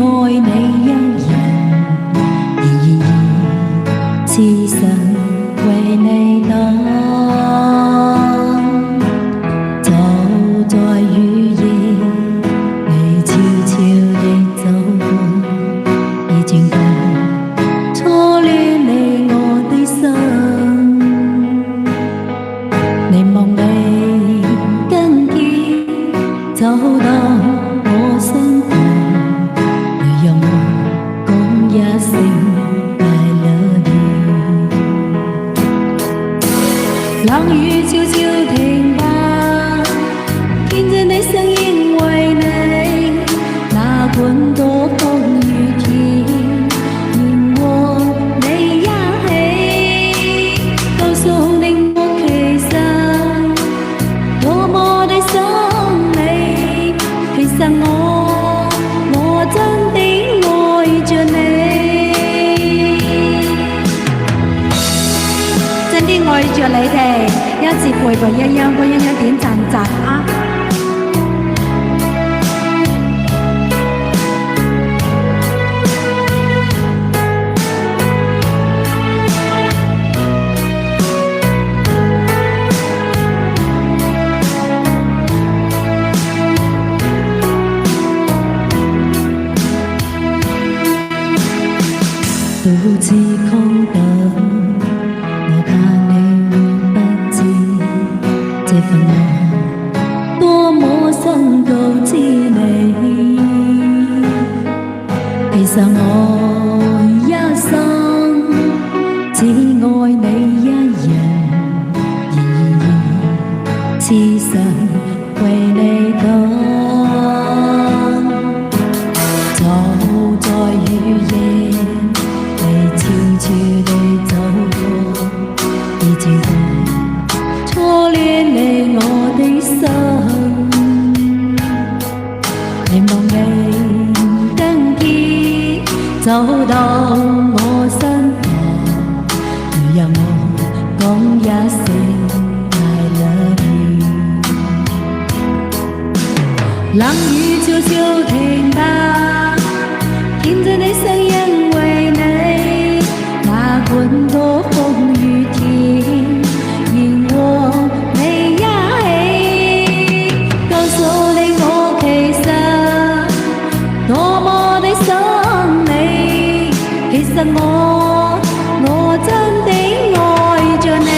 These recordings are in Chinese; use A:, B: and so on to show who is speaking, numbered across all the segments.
A: 愛你一人，然而痴心為你等，走在雨夜，你悄悄地走過，已經到初戀你我的心，你夢你跟結走到我身旁，你讓我講一聲 I love you。 冷雨悄悄停吧，聽見你聲音為你，哪管多風雨天，願和你一起，告訴你我其實多麼的想你，其實我真的愛着你，真的愛着你哋，一字背背一樣，個樣點讚讚啊！獨自空等，我怕你會不知，這份愛多麼想告知你。其實我一生只愛你一人，然而痴心為你等，走在雨夜。悄悄地走過，已經到初戀你我的心，你夢你跟結走到我身旁，你讓我講一聲 I love you。 冷雨悄悄停吧，聽見你聲音為你，哪管多風雨天，願和你一起，告訴你我其實多麼的想你，其實我真的愛着你，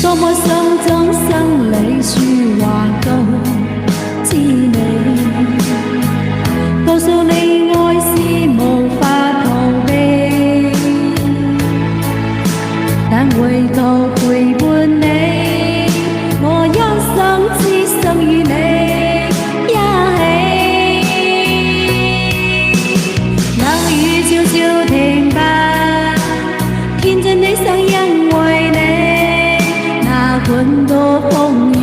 A: 多麼想將生離説話告知你，告訴你愛是無法逃避，但回頭陪伴你，我一生只想與你一起。冷雨悄悄停吧，聽見你聲音為你，哪管多風雨